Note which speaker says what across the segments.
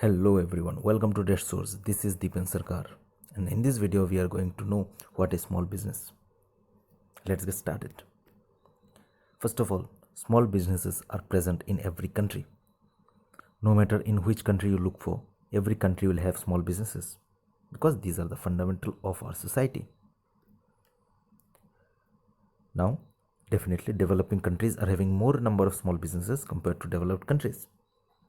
Speaker 1: Hello everyone, welcome to Dash Source. This is Dipen Sarkar, and in this video we are going to know what is small business. Let's get started. First of all, small businesses are present in every country. No matter in which country you look for, every country will have small businesses because these are the fundamental of our society. Now, definitely developing countries are having more number of small businesses compared to developed countries,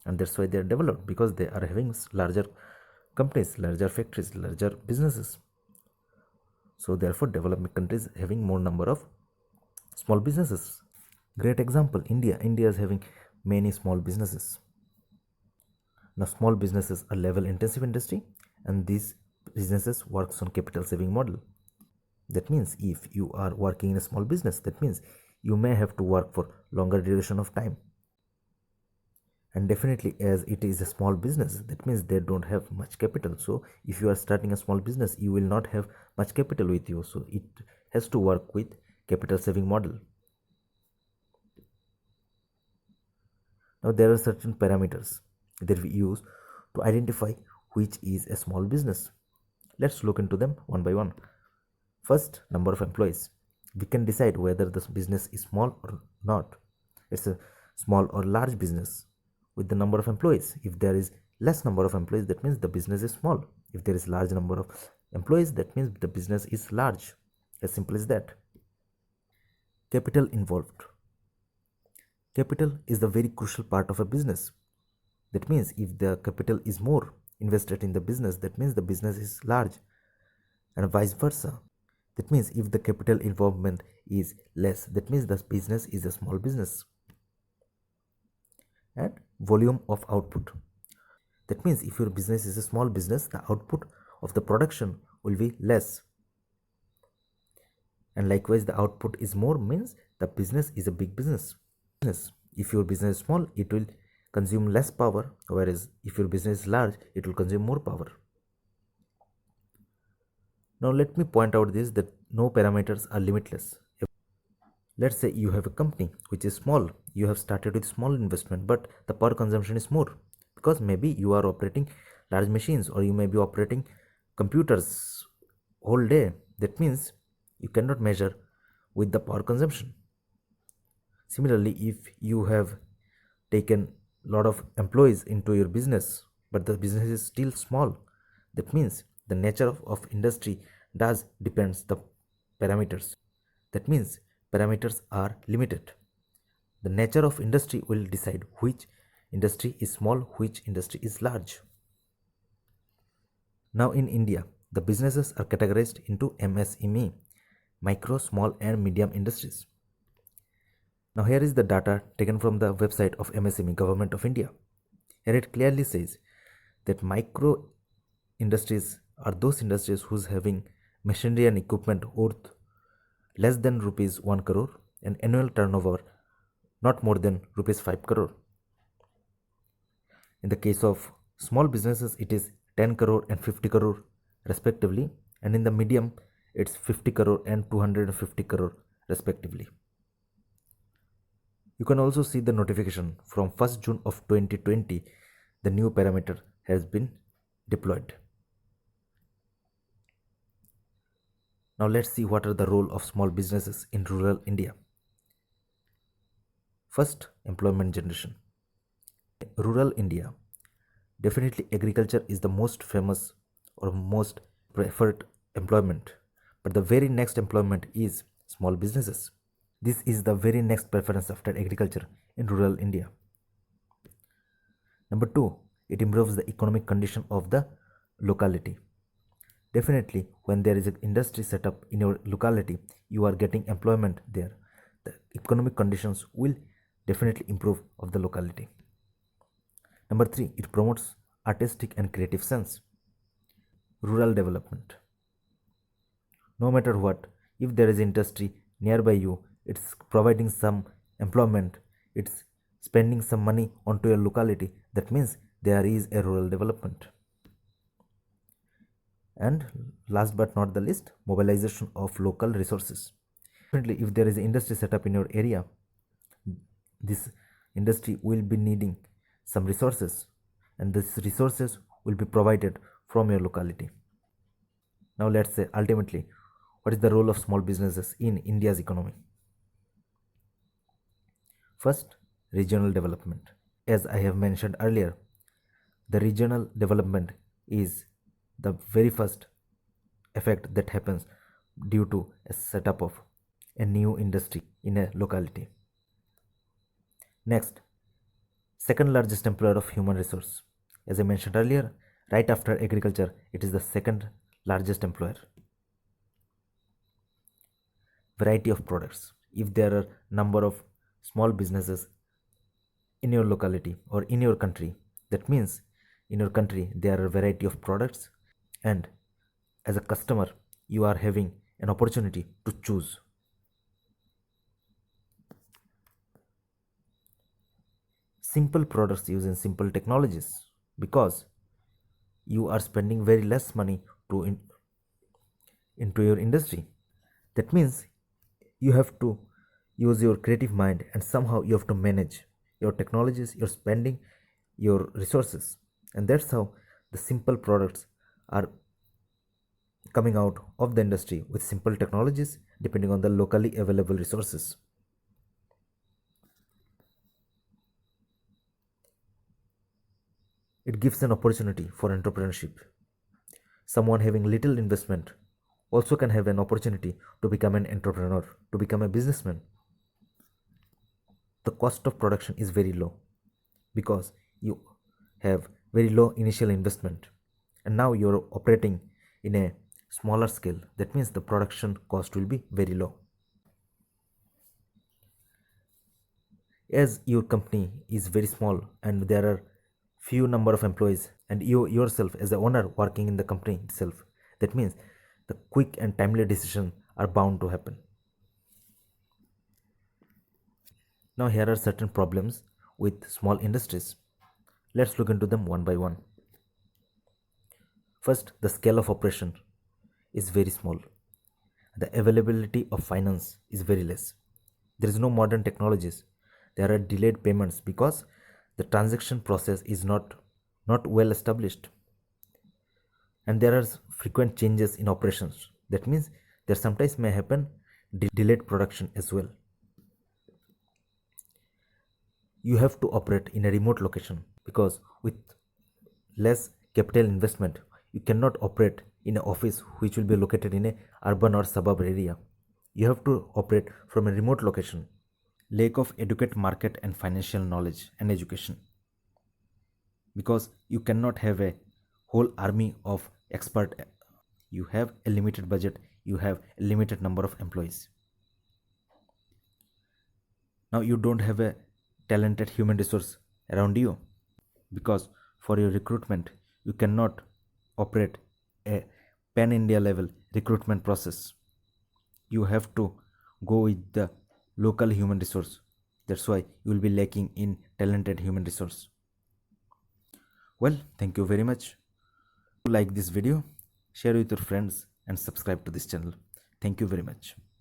Speaker 1: and that's why they are developed, because they are having larger companies, larger factories, larger businesses. So therefore developing countries having more number of small businesses. Great example, India is having many small businesses. Now small businesses are level intensive industry, and these businesses works on capital saving model. That means if you are working in a small business, that means you may have to work for longer duration of time. And definitely, as it is a small business, that means they don't have much capital. So if you are starting a small business, you will not have much capital with you, so it has to work with capital saving model. Now there are certain parameters that we use to identify which is a small business. Let's look into them one by one. First, number of employees. We can decide whether this business is small or not. It's a small or large business with the number of employees. If there is less number of employees, that means the business is small. If there is large number of employees, that means the business is large. As simple as that. Capital involved. Capital is the very crucial part of a business. That means if the capital is more invested in the business, that means the business is large, and vice versa. That means if the capital involvement is less, that means the business is a small business. And volume of output. That means if your business is a small business, the output of the production will be less. And likewise, the output is more, means the business is a big business. If your business is small, it will consume less power, whereas if your business is large, it will consume more power. Now let me point out this, that no parameters are limitless. Let's say you have a company which is small, you have started with small investment, but the power consumption is more, because maybe you are operating large machines, or you may be operating computers whole day. That means you cannot measure with the power consumption. Similarly, if you have taken a lot of employees into your business, but the business is still small, that means the nature of industry does depends the parameters. That means parameters are limited. The nature of industry will decide which industry is small, which industry is large. Now in India, the businesses are categorized into MSME, micro, small and medium industries. Now here is the data taken from the website of MSME, Government of India. Here it clearly says that micro industries are those industries whose having machinery and equipment worth less than rupees 1 crore and annual turnover not more than rupees 5 crore. In the case of small businesses, it is 10 crore and 50 crore respectively, and in the medium it's 50 crore and 250 crore respectively. You can also see the notification from 1st June of 2020, the new parameter has been deployed. Now let's see what are the role of small businesses in rural India. First, employment generation. Rural India, definitely agriculture is the most famous or most preferred employment, but the very next employment is small businesses. This is the very next preference after agriculture in rural India. Number 2, it improves the economic condition of the locality. Definitely, when there is an industry set up in your locality, you are getting employment there. The economic conditions will definitely improve of the locality. Number 3, it promotes artistic and creative sense. Rural development. No matter what, if there is industry nearby you, it's providing some employment, it's spending some money onto your locality, that means there is a rural development. And last but not the least, mobilization of local resources. Definitely, if there is an industry set up in your area, this industry will be needing some resources, and these resources will be provided from your locality. Now let's say ultimately, what is the role of small businesses in India's economy? First, regional development. As I have mentioned earlier, the regional development is the very first effect that happens due to a setup of a new industry in a locality. Next, second largest employer of human resource. As I mentioned earlier, right after agriculture, it is the second largest employer. Variety of products. If there are number of small businesses in your locality or in your country, that means in your country there are a variety of products, and as a customer you are having an opportunity to choose. Simple products using simple technologies, because you are spending very less money into your industry. That means you have to use your creative mind, and somehow you have to manage your technologies, your spending, your resources, and that's how the simple products are coming out of the industry with simple technologies depending on the locally available resources. It gives an opportunity for entrepreneurship. Someone having little investment also can have an opportunity to become an entrepreneur, to become a businessman. The cost of production is very low because you have very low initial investment, and now you're operating in a smaller scale. That means the production cost will be very low. As your company is very small and there are few number of employees, and you yourself as the owner working in the company itself, that means the quick and timely decisions are bound to happen. Now here are certain problems with small industries. Let's look into them one by one. First, the scale of operation is very small. The availability of finance is very less. There is no modern technologies. There are delayed payments because the transaction process is not well established. And there are frequent changes in operations. That means there sometimes may happen delayed production as well. You have to operate in a remote location because with less capital investment, you cannot operate in an office which will be located in a urban or suburb area. You have to operate from a remote location. Lack of adequate market and financial knowledge and education, because you cannot have a whole army of expert. You have a limited budget, you have a limited number of employees. Now you don't have a talented human resource around you, because for your recruitment you cannot operate a pan India level recruitment process. You have to go with the local human resource. That's why you will be lacking in talented human resource. Well, thank you very much. If you like this video, share with your friends and subscribe to this channel. Thank you very much.